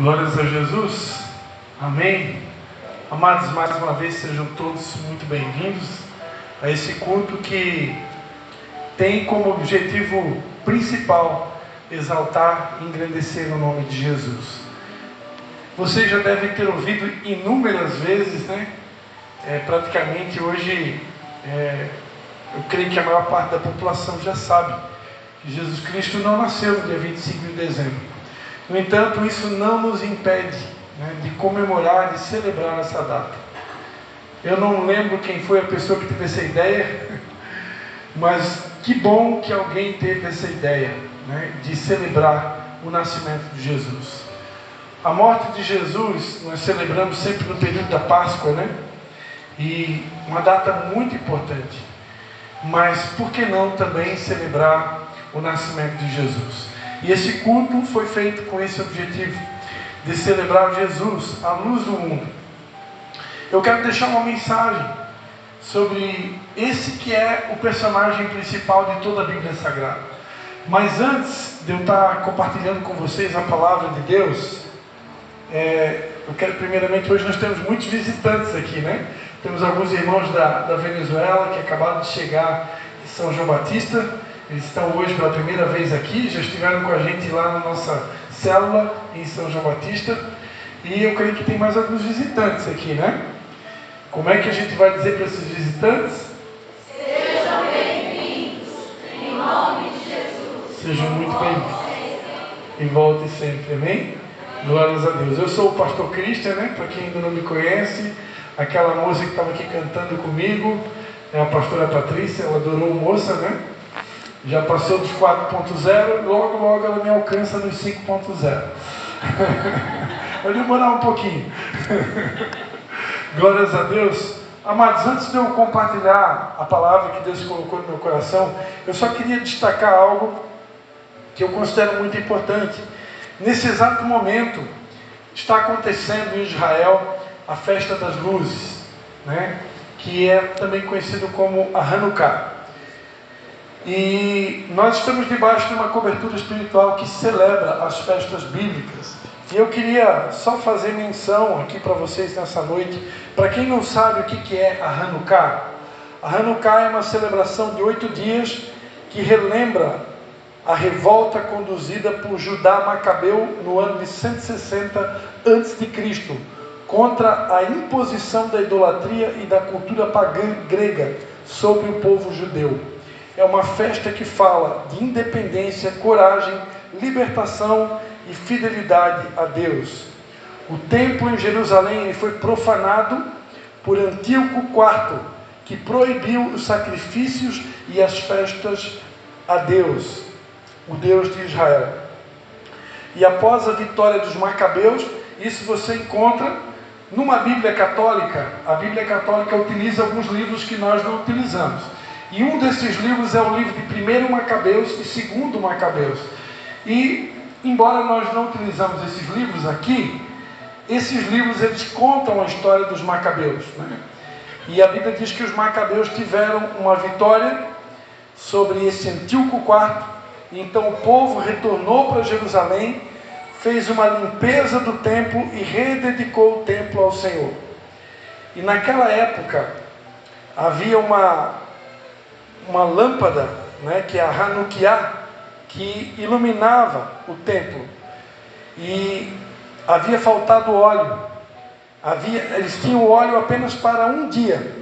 Glórias a Jesus, amém. Amados, mais uma vez sejam todos muito bem-vindos a esse culto que tem como objetivo principal exaltar e engrandecer o nome de Jesus. Vocês já devem ter ouvido inúmeras vezes, praticamente hoje, eu creio que a maior parte da população já sabe que Jesus Cristo não nasceu no dia 25 de dezembro. No entanto, isso não nos impede de comemorar, de celebrar essa data. Eu não lembro quem foi a pessoa que teve essa ideia, mas que bom que alguém teve essa ideia, de celebrar o nascimento de Jesus. A morte de Jesus nós celebramos sempre no período da Páscoa, E uma data muito importante. Mas por que não também celebrar o nascimento de Jesus? E esse culto foi feito com esse objetivo, de celebrar Jesus, a luz do mundo. Eu quero deixar uma mensagem sobre esse que é o personagem principal de toda a Bíblia Sagrada. Mas antes de eu estar compartilhando com vocês a palavra de Deus, eu quero primeiramente, hoje nós temos muitos visitantes aqui, Temos alguns irmãos da Venezuela que acabaram de chegar em São João Batista. Eles estão hoje pela primeira vez aqui, já estiveram com a gente lá na nossa célula em São João Batista. E eu creio que tem mais alguns visitantes aqui, Como é que a gente vai dizer para esses visitantes? Sejam bem-vindos, em nome de Jesus. Sejam muito bem-vindos. E volte sempre, amém? Glórias a Deus. Eu sou o pastor Christian, para quem ainda não me conhece. Aquela moça que estava aqui cantando comigo é a pastora Patrícia, ela adorou moça, Já passou dos 4.0, logo ela me alcança nos 5.0. Vai demorar um pouquinho. Glórias a Deus. Amados, antes de eu compartilhar a palavra que Deus colocou no meu coração, eu só queria destacar algo que eu considero muito importante. Nesse exato momento, está acontecendo em Israel a festa das luzes, que é também conhecido como a Hanukkah. E nós estamos debaixo de uma cobertura espiritual que celebra as festas bíblicas. E eu queria só fazer menção aqui para vocês nessa noite. Para quem não sabe o que é a Hanukkah é uma celebração de 8 dias que relembra a revolta conduzida por Judá Macabeu no ano de 160 a.C., contra a imposição da idolatria e da cultura pagã grega sobre o povo judeu. É uma festa que fala de independência, coragem, libertação e fidelidade a Deus. O templo em Jerusalém ele foi profanado por Antíoco IV, que proibiu os sacrifícios e as festas a Deus, o Deus de Israel. E após a vitória dos Macabeus, isso você encontra numa Bíblia Católica. A Bíblia Católica utiliza alguns livros que nós não utilizamos. E um desses livros é o livro de 1 Macabeus e 2 Macabeus. E, embora nós não utilizamos esses livros aqui, esses livros eles contam a história dos Macabeus. E a Bíblia diz que os Macabeus tiveram uma vitória sobre esse Antíoco IV. E então o povo retornou para Jerusalém, fez uma limpeza do templo e rededicou o templo ao Senhor. E naquela época havia uma lâmpada, que é a Hanukkah, que iluminava o templo. E havia faltado óleo. Eles tinham óleo apenas para um dia,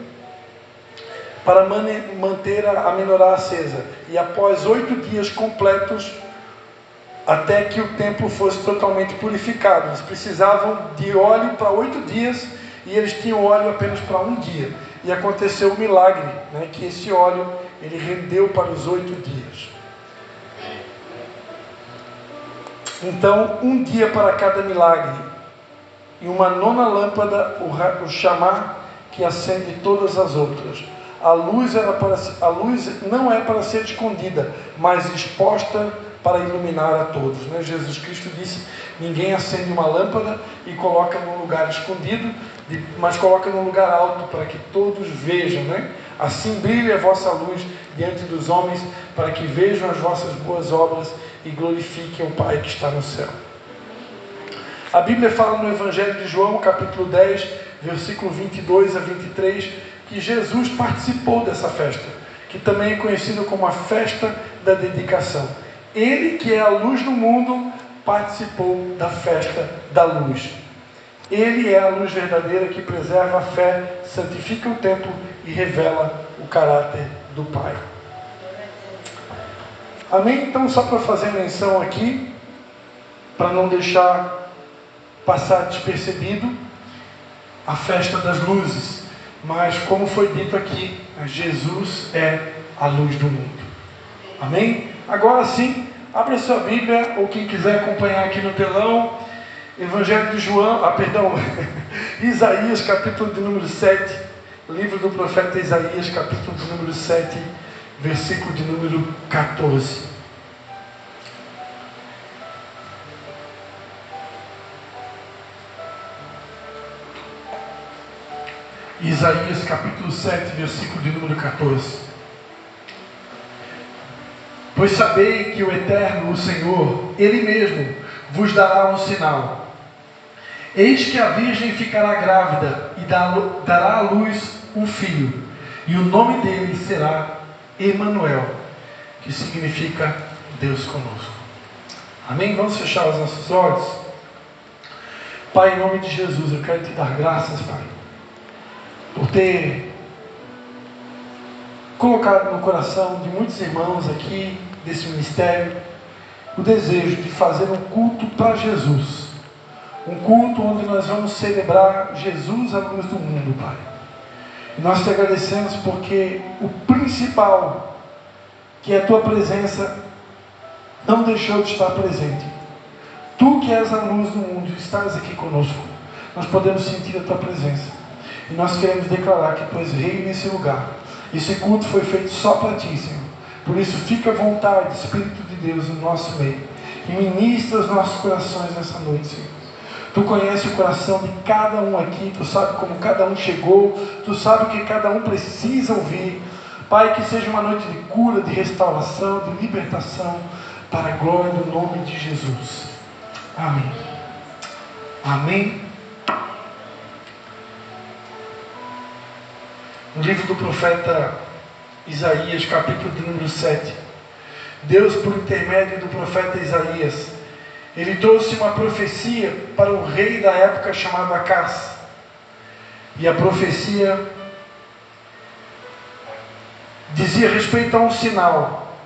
para manter a menorá acesa. E após 8 dias completos, até que o templo fosse totalmente purificado. Eles precisavam de óleo para 8 dias e eles tinham óleo apenas para um dia. E aconteceu o milagre, que esse óleo ele rendeu para os 8 dias. Então, um dia para cada milagre. E uma 9ª lâmpada, o chamar, que acende todas as outras. A luz não é para ser escondida, mas exposta para iluminar a todos. Jesus Cristo disse: ninguém acende uma lâmpada e coloca num lugar escondido, mas coloca num lugar alto para que todos vejam. Assim brilhe a vossa luz diante dos homens, para que vejam as vossas boas obras e glorifiquem o Pai que está no céu. A Bíblia fala no Evangelho de João, capítulo 10, versículo 22 a 23, que Jesus participou dessa festa, que também é conhecida como a festa da dedicação. Ele, que é a luz do mundo, participou da festa da luz. Ele é a luz verdadeira que preserva a fé, santifica o templo e revela o caráter do Pai. Amém? Então, só para fazer menção aqui, para não deixar passar despercebido, a festa das luzes. Mas, como foi dito aqui, Jesus é a luz do mundo. Amém? Agora sim, abra sua Bíblia, ou quem quiser acompanhar aqui no telão, Evangelho de João, Isaías, capítulo de número 7, livro do profeta Isaías, capítulo de número 7, versículo de número 14. Isaías, capítulo 7, versículo de número 14. Pois sabei que o Eterno, o Senhor, Ele mesmo vos dará um sinal. Eis que a virgem ficará grávida e dará à luz um filho, e o nome dele será Emanuel, que significa Deus conosco. Amém? Vamos fechar os nossos olhos? Pai, em nome de Jesus, eu quero te dar graças, Pai, por ter colocado no coração de muitos irmãos aqui desse ministério o desejo de fazer um culto para Jesus, um culto onde nós vamos celebrar Jesus, a luz do mundo, Pai. E nós te agradecemos porque o principal, que é a tua presença, não deixou de estar presente. Tu que és a luz do mundo, estás aqui conosco. Nós podemos sentir a tua presença. E nós queremos declarar que tu és rei nesse lugar. Esse culto foi feito só para ti, Senhor. Por isso, fica à vontade, Espírito de Deus, no nosso meio. E ministra os nossos corações nessa noite, Senhor. Tu conheces o coração de cada um aqui. Tu sabe como cada um chegou. Tu sabe o que cada um precisa ouvir. Pai, que seja uma noite de cura, de restauração, de libertação, para a glória do nome de Jesus. Amém. Amém. No livro do profeta Isaías, capítulo de número 7, Deus, por intermédio do profeta Isaías, ele trouxe uma profecia para o rei da época chamado Acás. E a profecia dizia respeito a um sinal: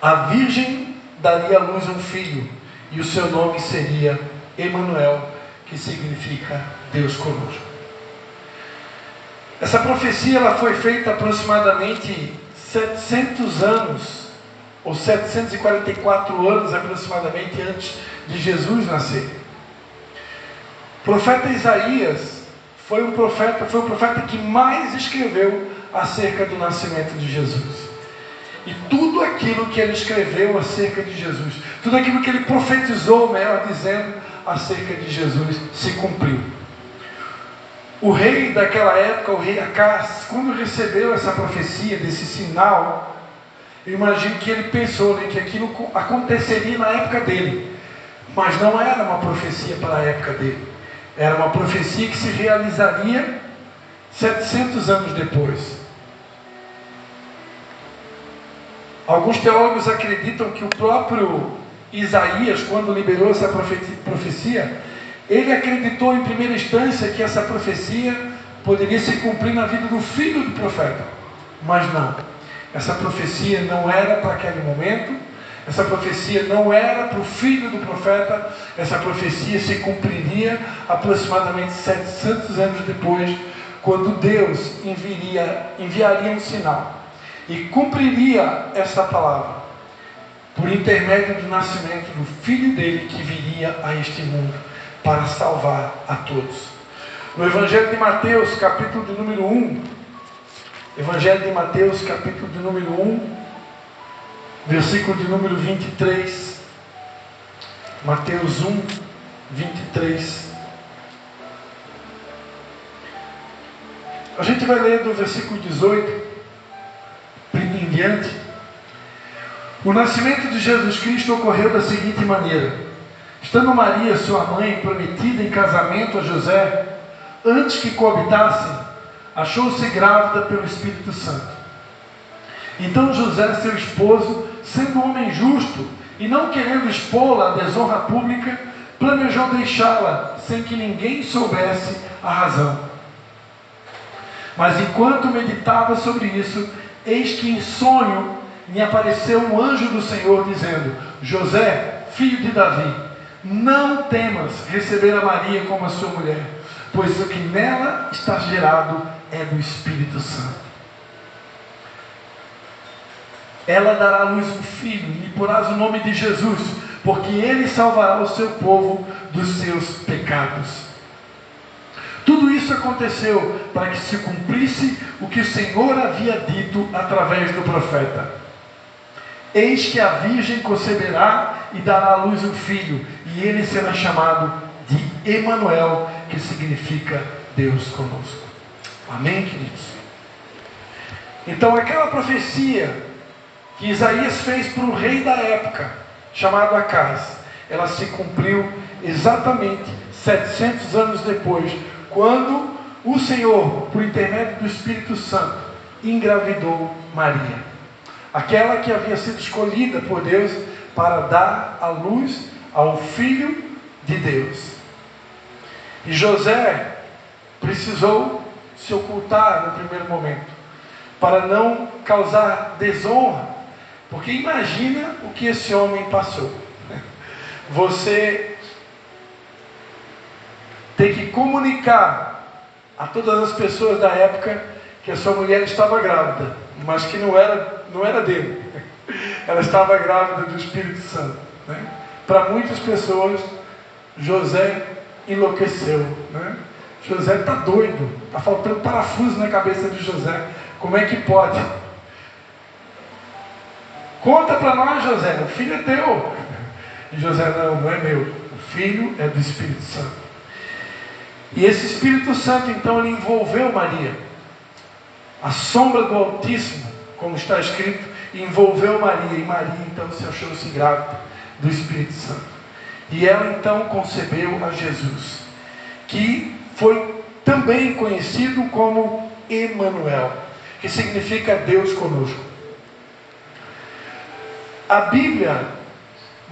a virgem daria à luz um filho, e o seu nome seria Emanuel, que significa Deus conosco. Essa profecia ela foi feita aproximadamente 700 anos, ou 744 anos aproximadamente antes de Jesus nascer. O profeta Isaías foi o profeta que mais escreveu acerca do nascimento de Jesus. E tudo aquilo que ele escreveu acerca de Jesus, tudo aquilo que ele profetizou, melhor dizendo, acerca de Jesus, se cumpriu. O rei daquela época, o rei Acás, quando recebeu essa profecia, desse sinal, eu imagino que ele pensou, né, que aquilo aconteceria na época dele. Mas não era uma profecia para a época dele. Era uma profecia que se realizaria 700 anos depois. Alguns teólogos acreditam que o próprio Isaías, quando liberou essa profecia, ele acreditou em primeira instância que essa profecia poderia se cumprir na vida do filho do profeta. Mas não. Essa profecia não era para aquele momento. Essa profecia não era para o filho do profeta. Essa profecia se cumpriria aproximadamente 700 anos depois, quando Deus enviaria um sinal e cumpriria essa palavra por intermédio do nascimento do filho dele, que viria a este mundo para salvar a todos. No Evangelho de Mateus, capítulo de número 1, Evangelho de Mateus, capítulo de número 1, versículo de número 23, Mateus 1, 23. A gente vai ler do versículo 18 em diante. O nascimento de Jesus Cristo ocorreu da seguinte maneira: Estando Maria, sua mãe, prometida em casamento a José, antes que coabitassem, achou-se grávida pelo Espírito Santo. Então José, seu esposo, sendo um homem justo e não querendo expô-la à desonra pública, planejou deixá-la sem que ninguém soubesse a razão. Mas enquanto meditava sobre isso, eis que em sonho me apareceu um anjo do Senhor dizendo: José, filho de Davi, não temas receber a Maria como a sua mulher, pois o que nela está gerado é do Espírito Santo. Ela dará à luz um filho, e lhe porás o nome de Jesus, porque ele salvará o seu povo dos seus pecados. Tudo isso aconteceu para que se cumprisse o que o Senhor havia dito através do profeta: eis que a virgem conceberá e dará à luz um filho, e ele será chamado de Emanuel, que significa Deus conosco. Amém, queridos? Então aquela profecia que Isaías fez para um rei da época, chamado Acaz, ela se cumpriu exatamente 700 anos depois, quando o Senhor, por intermédio do Espírito Santo, engravidou Maria, aquela que havia sido escolhida por Deus para dar à luz ao Filho de Deus. E José precisou se ocultar no primeiro momento, para não causar desonra, porque imagina o que esse homem passou. Você tem que comunicar a todas as pessoas da época que a sua mulher estava grávida, mas que não era dele. Ela estava grávida do Espírito Santo, né? Para muitas pessoas, José enlouqueceu, né? José está doido, está faltando parafuso na cabeça de José. Como é que pode? Conta para nós, José, o filho é teu. E José: não é meu, o filho é do Espírito Santo. E esse Espírito Santo, então, ele envolveu Maria. A sombra do Altíssimo, como está escrito, envolveu Maria. E Maria, então, se achou-se grávida do Espírito Santo. E ela, então, concebeu a Jesus, que foi também conhecido como Emanuel, que significa Deus conosco. A Bíblia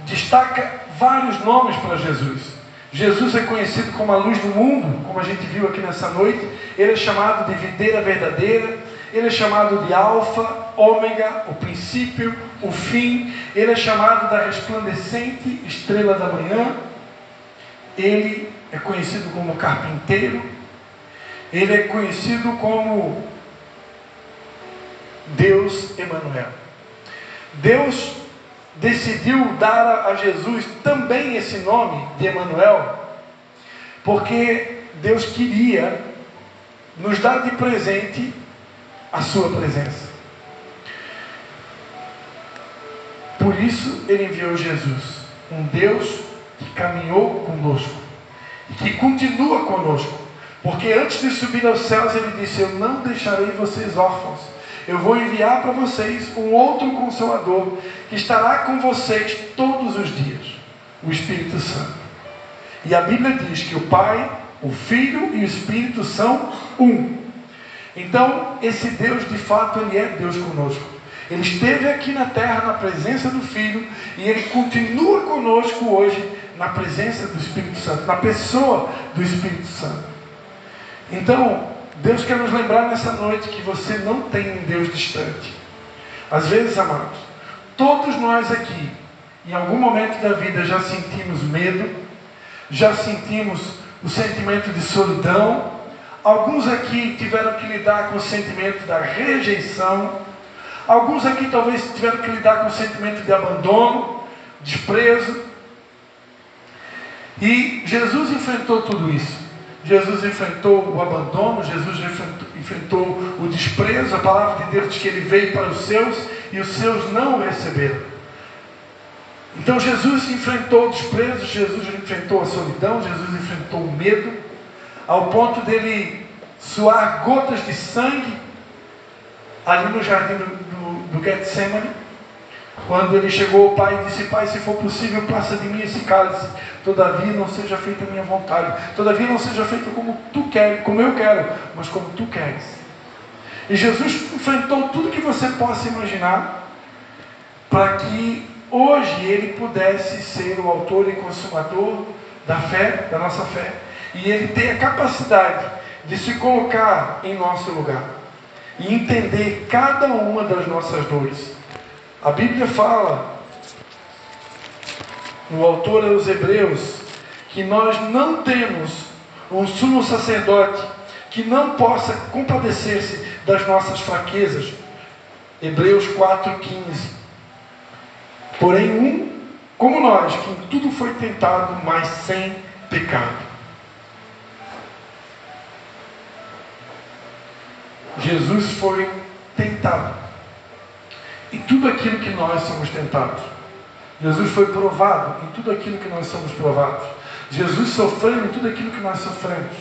destaca vários nomes para Jesus. Jesus é conhecido como a luz do mundo, como a gente viu aqui nessa noite. Ele é chamado de videira verdadeira. Ele é chamado de Alfa, Ômega, o princípio, o fim. Ele é chamado da resplandecente estrela da manhã. Ele é conhecido como carpinteiro. Ele é conhecido como Deus Emanuel. Deus decidiu dar a Jesus também esse nome de Emanuel, porque Deus queria nos dar de presente a sua presença. Por isso ele enviou Jesus, um Deus que caminhou conosco e que continua conosco, porque antes de subir aos céus ele disse: eu não deixarei vocês órfãos. Eu vou enviar para vocês um outro Consolador, que estará com vocês todos os dias, o Espírito Santo. E a Bíblia diz que o Pai, o Filho e o Espírito são um. Então, esse Deus, de fato, ele é Deus conosco. Ele esteve aqui na terra, na presença do Filho, e ele continua conosco hoje, na presença do Espírito Santo, na pessoa do Espírito Santo. Então, Deus quer nos lembrar nessa noite que você não tem um Deus distante. Às vezes, amados, todos nós aqui, em algum momento da vida, já sentimos medo, já sentimos o sentimento de solidão. Alguns aqui tiveram que lidar com o sentimento da rejeição. Alguns aqui talvez tiveram que lidar com o sentimento de abandono, desprezo. E Jesus enfrentou tudo isso. Jesus enfrentou o abandono, Jesus enfrentou o desprezo. A palavra de Deus diz que ele veio para os seus e os seus não o receberam. Então Jesus enfrentou o desprezo, Jesus enfrentou a solidão, Jesus enfrentou o medo, ao ponto dele suar gotas de sangue ali no jardim do Getsemane, Quando ele chegou ao Pai e disse: Pai, se for possível, passa de mim esse cálice. Todavia não seja feita a minha vontade. Todavia não seja feita como tu queres, como eu quero, mas como tu queres. E Jesus enfrentou tudo que você possa imaginar para que hoje ele pudesse ser o autor e consumador da fé, da nossa fé. E ele ter a capacidade de se colocar em nosso lugar e entender cada uma das nossas dores. A Bíblia fala, o autor aos Hebreus, que nós não temos um sumo sacerdote que não possa compadecer-se das nossas fraquezas. Hebreus 4,15. Porém, como nós, que em tudo foi tentado, mas sem pecado. Jesus foi tentado em tudo aquilo que nós somos tentados. Jesus foi provado em tudo aquilo que nós somos provados. Jesus sofreu em tudo aquilo que nós sofremos,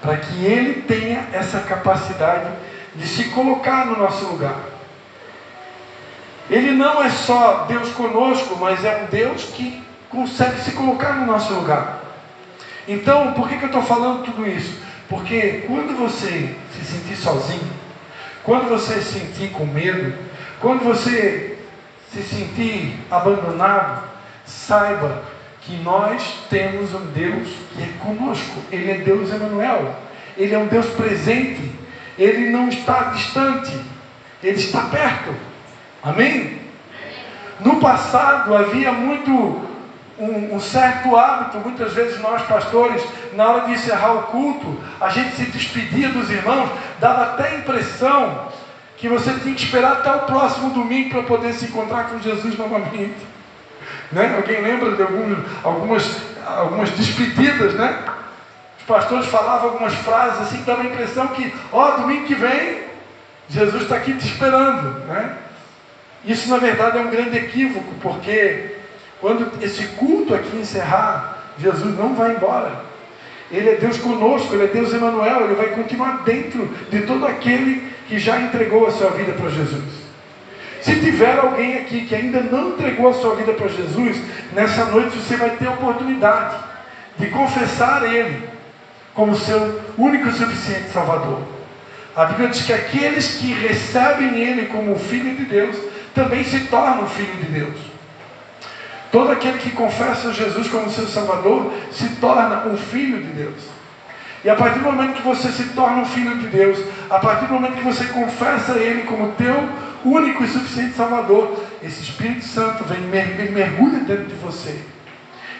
para que Ele tenha essa capacidade de se colocar no nosso lugar. Ele não é só Deus conosco, mas é um Deus que consegue se colocar no nosso lugar. Então, por que eu estou falando tudo isso? Porque quando você se sentir sozinho, quando você se sentir com medo, quando você se sentir abandonado, saiba que nós temos um Deus que é conosco. Ele é Deus Emanuel. Ele é um Deus presente. Ele não está distante. Ele está perto. Amém? No passado havia um certo hábito, muitas vezes nós pastores, na hora de encerrar o culto, a gente se despedia dos irmãos, dava até a impressão que você tinha que esperar até o próximo domingo para poder se encontrar com Jesus novamente. Né? Alguém lembra de algumas despedidas, né? Os pastores falavam algumas frases assim, que dava a impressão que, domingo que vem, Jesus está aqui te esperando, né? Isso, na verdade, é um grande equívoco, porque quando esse culto aqui encerrar, Jesus não vai embora. Ele é Deus conosco, Ele é Deus Emanuel, Ele vai continuar dentro de todo aquele que já entregou a sua vida para Jesus. Se tiver alguém aqui que ainda não entregou a sua vida para Jesus, nessa noite você vai ter a oportunidade de confessar Ele como seu único e suficiente Salvador. A Bíblia diz que aqueles que recebem Ele como Filho de Deus, também se tornam Filho de Deus. Todo aquele que confessa Jesus como seu Salvador, se torna um Filho de Deus. E a partir do momento que você se torna um Filho de Deus, a partir do momento que você confessa Ele como teu único e suficiente Salvador, esse Espírito Santo vem e mergulha dentro de você.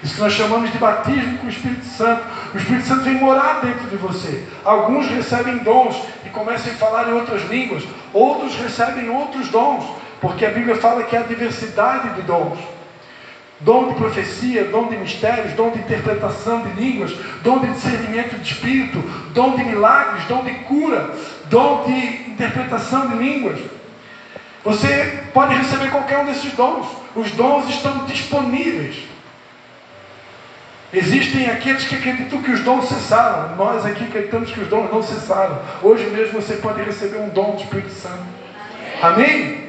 Isso que nós chamamos de batismo com o Espírito Santo. O Espírito Santo vem morar dentro de você. Alguns recebem dons e começam a falar em outras línguas. Outros recebem outros dons, porque a Bíblia fala que há diversidade de dons. Dom de profecia, dom de mistérios, dom de interpretação de línguas, dom de discernimento de espírito, dom de milagres, dom de cura, dom de interpretação de línguas. Você pode receber qualquer um desses dons. Os dons estão disponíveis. Existem aqueles que acreditam que os dons cessaram. Nós aqui acreditamos que os dons não cessaram. Hoje mesmo você pode receber um dom do Espírito Santo. Amém?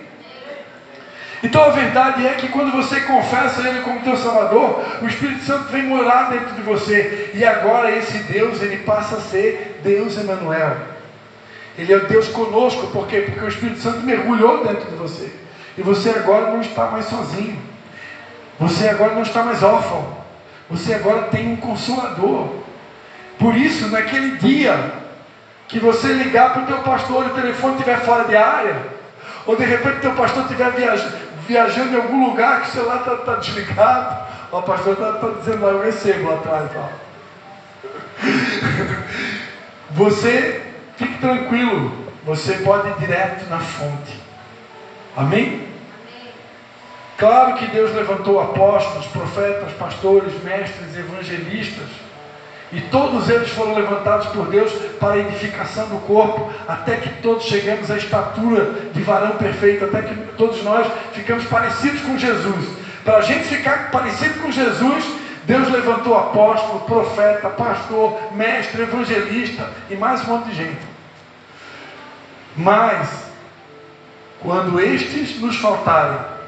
Então a verdade é que quando você confessa Ele como teu Salvador, o Espírito Santo vem morar dentro de você. E agora esse Deus, Ele passa a ser Deus Emanuel. Ele é Deus conosco. Por quê? Porque o Espírito Santo mergulhou dentro de você. E você agora não está mais sozinho. Você agora não está mais órfão. Você agora tem um Consolador. Por isso, naquele dia que você ligar para o teu pastor e o telefone estiver fora de área, ou de repente o teu pastor estiver viajando em algum lugar que o celular está desligado, o pastor está dizendo lá, eu recebo lá atrás. Você fique tranquilo, você pode ir direto na fonte. Amém? Claro que Deus levantou apóstolos, profetas, pastores, mestres, evangelistas, e todos eles foram levantados por Deus para a edificação do corpo, até que todos chegamos à estatura de varão perfeito, até que todos nós ficamos parecidos com Jesus. Para a gente ficar parecido com Jesus, Deus levantou apóstolo, profeta, pastor, mestre, evangelista e mais um monte de gente. Mas, quando estes nos faltarem,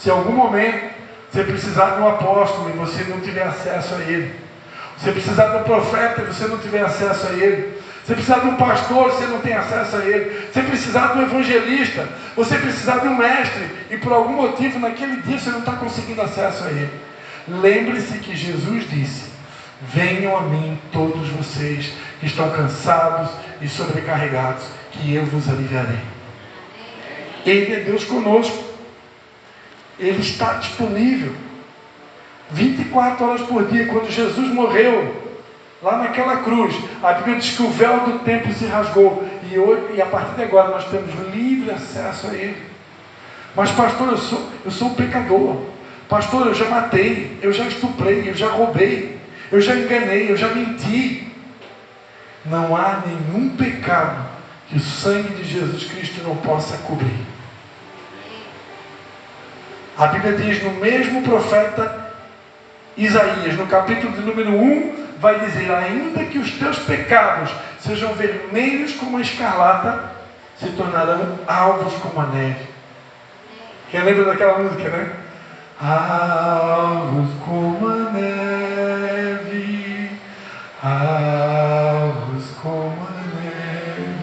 Se em algum momento você precisar de um apóstolo e você não tiver acesso a ele, você precisar de um profeta e você não tiver acesso a ele, você precisar de um pastor e você não tem acesso a ele, você precisar de um evangelista, você precisar de um mestre e por algum motivo naquele dia você não está conseguindo acesso a ele, lembre-se que Jesus disse: venham a mim todos vocês que estão cansados e sobrecarregados, que eu vos aliviarei. Ele é Deus conosco. Ele está disponível 24 horas por dia. Quando Jesus morreu lá naquela cruz, a Bíblia diz que o véu do templo se rasgou e a partir de agora nós temos livre acesso a ele. Mas pastor, eu sou um pecador. Pastor, eu já matei, eu já estuprei, eu já roubei, eu já enganei, eu já menti. Não há nenhum pecado que o sangue de Jesus Cristo não possa cobrir. A Bíblia diz no mesmo profeta Isaías, no capítulo de número 1, vai dizer: ainda que os teus pecados sejam vermelhos como a escarlata, se tornarão alvos como a neve. Quem lembra daquela música, né? Alvos como a neve, alvos como a neve,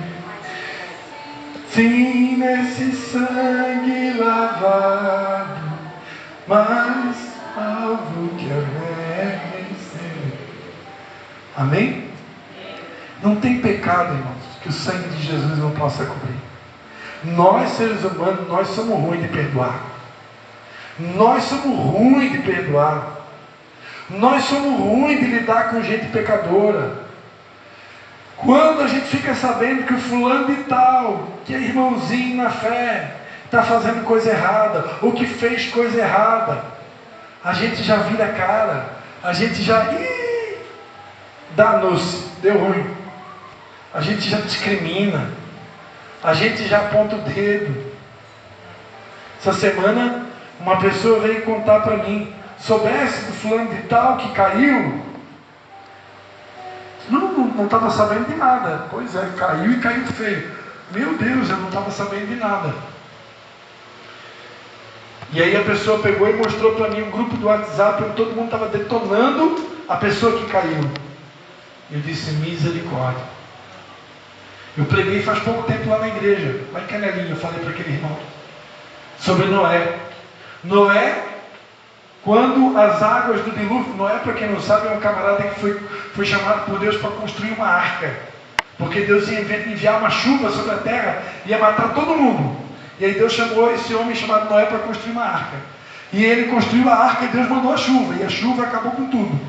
sim, nesse sangue lavado, mais alvo que a neve. Amém? Não tem pecado, irmãos, que o sangue de Jesus não possa cobrir. Nós, seres humanos, nós somos ruins de perdoar. Nós somos ruins de perdoar. Nós somos ruins de lidar com gente pecadora. Quando a gente fica sabendo que o fulano de tal, que é irmãozinho na fé, está fazendo coisa errada, ou que fez coisa errada, a gente já vira a cara, a gente já danou-se, deu ruim. A gente já discrimina, a gente já aponta o dedo. Essa semana, uma pessoa veio contar para mim: soubesse do fulano de tal que caiu? Não estava sabendo de nada. Pois é, caiu e caiu feio. Meu Deus, eu não estava sabendo de nada. E aí a pessoa pegou e mostrou para mim um grupo do WhatsApp onde todo mundo estava detonando a pessoa que caiu. Eu disse: misericórdia. Eu preguei faz pouco tempo lá na igreja, lá em Canelinha, eu falei para aquele irmão sobre Noé. Noé, quando as águas do dilúvio, Noé, para quem não sabe, é um camarada que foi chamado por Deus para construir uma arca, porque Deus ia enviar uma chuva sobre a terra, ia matar todo mundo. E aí Deus chamou esse homem chamado Noé para construir uma arca. E ele construiu a arca e Deus mandou a chuva, e a chuva acabou com tudo.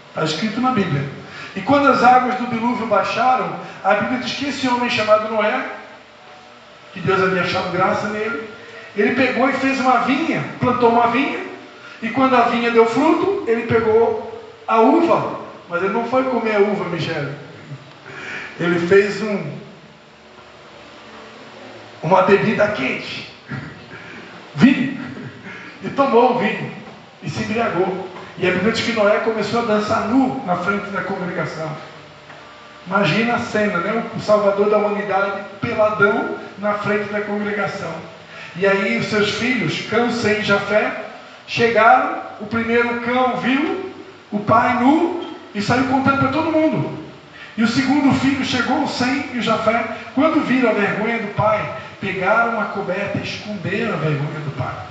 Está escrito na Bíblia. E quando as águas do dilúvio baixaram, a Bíblia diz que esse homem chamado Noé, que Deus havia achado graça nele, ele pegou e fez uma vinha, plantou uma vinha, e quando a vinha deu fruto, ele pegou a uva, mas ele não foi comer a uva, Michele. Ele fez uma bebida quente, vinho, e tomou o vinho, e se embriagou. E a Bíblia diz que Noé começou a dançar nu na frente da congregação. Imagina a cena, né? O Salvador da humanidade, peladão, na frente da congregação. E aí os seus filhos, Cã, Sem e Jafé, chegaram. O primeiro cão viu o pai nu e saiu contando para todo mundo. E o segundo filho chegou, o Sem e o Jafé, quando viram a vergonha do pai, pegaram uma coberta e esconderam a vergonha do pai.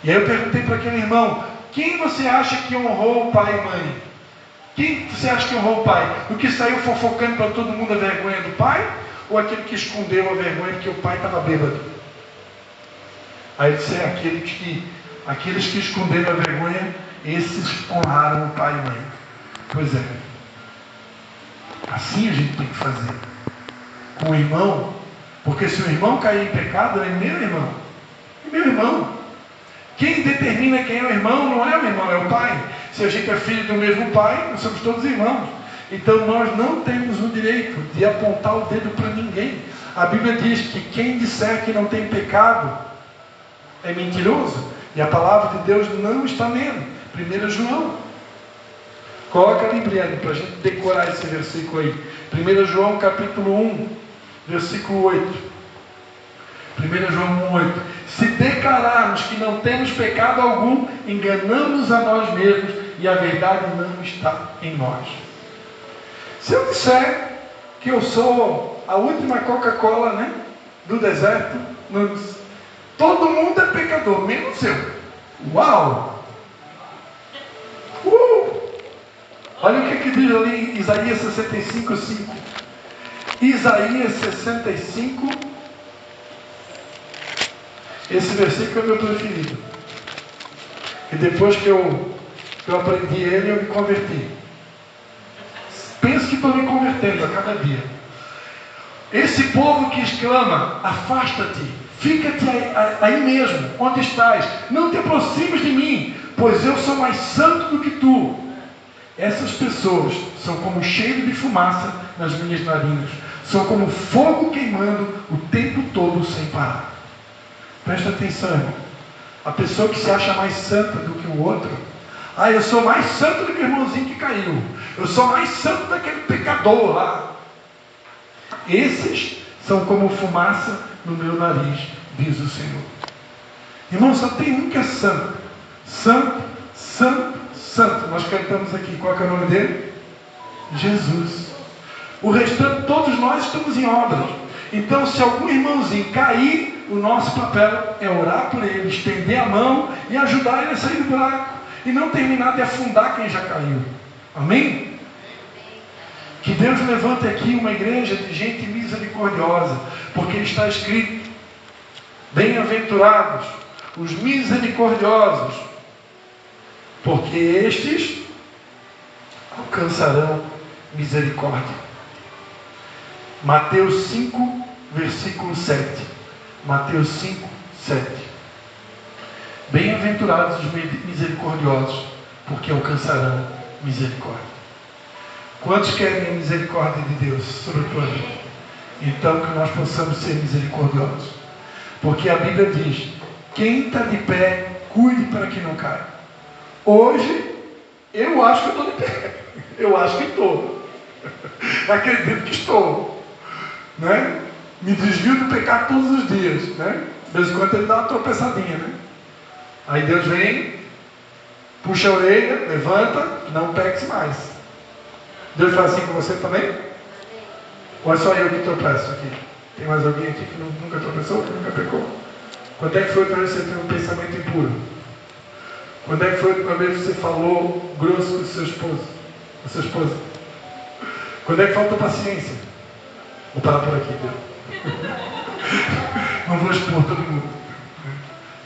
E aí eu perguntei para aquele irmão: quem você acha que honrou o pai e mãe? Quem você acha que honrou o pai? O que saiu fofocando para todo mundo a vergonha do pai? Ou aquele que escondeu a vergonha porque o pai estava bêbado? Aí ele disse: aqueles que esconderam a vergonha, esses honraram o pai e mãe. Pois é. Assim a gente tem que fazer com o irmão, porque se o irmão cair em pecado, é meu irmão. É meu irmão. Quem determina quem é o irmão não é o irmão, é o pai. Se a gente é filho do mesmo pai, nós somos todos irmãos. Então nós não temos o direito de apontar o dedo para ninguém. A Bíblia diz que quem disser que não tem pecado é mentiroso, e a palavra de Deus não está nele. 1 João. Coloca ali, Briane, para a gente decorar esse versículo aí. 1 João capítulo 1, versículo 8. 1 João 1, 8. Se declararmos que não temos pecado algum, enganamos a nós mesmos e a verdade não está em nós. Se eu disser que eu sou a última Coca-Cola, né, do deserto, todo mundo é pecador, menos eu. Uau! Olha o que diz ali em Isaías 65:5. Isaías 65. Esse versículo é o meu preferido. E depois que eu aprendi ele, eu me converti. Penso que estou me convertendo a cada dia. Esse povo que exclama: afasta-te, fica-te aí mesmo, onde estás, não te aproximes de mim, pois eu sou mais santo do que tu. Essas pessoas são como cheiro de fumaça nas minhas narinas, são como fogo queimando o tempo todo sem parar. Presta atenção, irmão. A pessoa que se acha mais santa do que o outro, eu sou mais santo do que o irmãozinho que caiu, eu sou mais santo daquele pecador lá. Esses são como fumaça no meu nariz, diz o Senhor. Irmão, só tem um que é santo. Santo, santo, santo. Nós cantamos aqui. Qual é o nome dele? Jesus. O restante, todos nós estamos em obras. Então, se algum irmãozinho cair, o nosso papel é orar por ele, estender a mão e ajudar ele a sair do buraco. E não terminar de afundar quem já caiu. Amém? Que Deus levante aqui uma igreja de gente misericordiosa, porque está escrito: bem-aventurados os misericordiosos, porque estes alcançarão misericórdia. Mateus 5, versículo 7. Mateus 5, 7. Bem-aventurados os misericordiosos, porque alcançarão misericórdia. Quantos querem a misericórdia de Deus sobre a tua vida? Então que nós possamos ser misericordiosos. Porque a Bíblia diz: quem está de pé, cuide para que não caia. Hoje, eu acho que eu estou de pé. Eu acho que estou. Acredito que estou. Né? Me desvio do pecado todos os dias. Né? De vez em quando ele dá uma tropeçadinha. Né? Aí Deus vem, puxa a orelha, levanta, não peques mais. Deus faz assim com você também? Ou é só eu que tropeço aqui? Tem mais alguém aqui que nunca tropeçou, que nunca pecou? Quando é que foi para você ter um pensamento impuro? Quando é que foi a última vez que você falou grosso com seu esposo? Com sua esposa? Quando é que faltou paciência? Vou parar por aqui, Deus. Não vou expor todo mundo.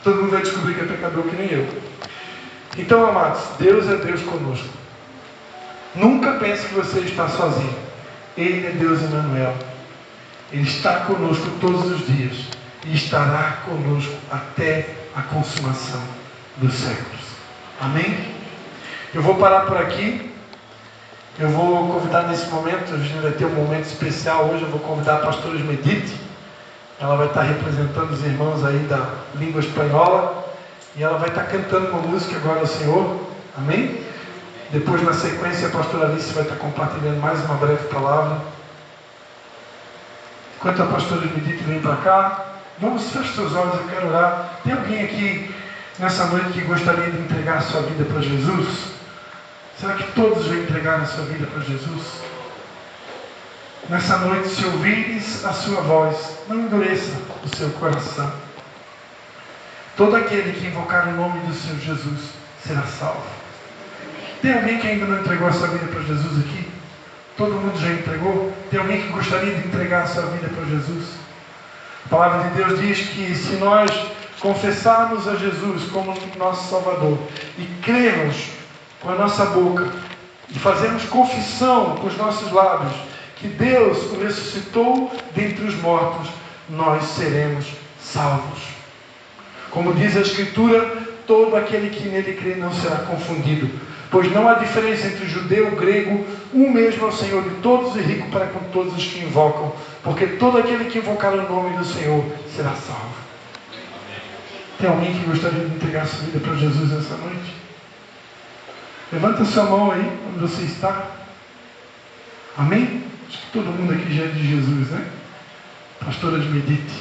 Todo mundo vai descobrir que é pecador que nem eu. Então, amados, Deus é Deus conosco. Nunca pense que você está sozinho. Ele é Deus Emmanuel. Ele está conosco todos os dias e estará conosco até a consumação dos séculos. Amém? Eu vou parar por aqui. Eu vou convidar nesse momento, a gente vai ter um momento especial hoje. Eu vou convidar a pastora Medite. Ela vai estar representando os irmãos aí da língua espanhola e ela vai estar cantando uma música agora ao Senhor. Amém? Depois, na sequência, a pastora Alice vai estar compartilhando mais uma breve palavra. Enquanto a pastora Medite vem para cá, vamos fechar seus olhos, eu quero orar. Tem alguém aqui nessa noite que gostaria de entregar a sua vida para Jesus? Será que todos vão entregar a sua vida para Jesus? Nessa noite, se ouvires a sua voz, não endureça o seu coração. Todo aquele que invocar o nome do Senhor Jesus será salvo. Tem alguém que ainda não entregou a sua vida para Jesus aqui? Todo mundo já entregou? Tem alguém que gostaria de entregar a sua vida para Jesus? A palavra de Deus diz que se nós confessarmos a Jesus como nosso Salvador e crermos com a nossa boca e fazermos confissão com os nossos lábios que Deus o ressuscitou dentre os mortos, nós seremos salvos. Como diz a Escritura, todo aquele que nele crê não será confundido, pois não há diferença entre judeu e grego, um mesmo é o Senhor de todos e rico para com todos os que invocam, porque todo aquele que invocar o nome do Senhor será salvo. Tem alguém que gostaria de entregar sua vida para Jesus nessa noite? Levanta sua mão aí, onde você está. Amém? Acho que todo mundo aqui já é de Jesus, né? Pastora Medite.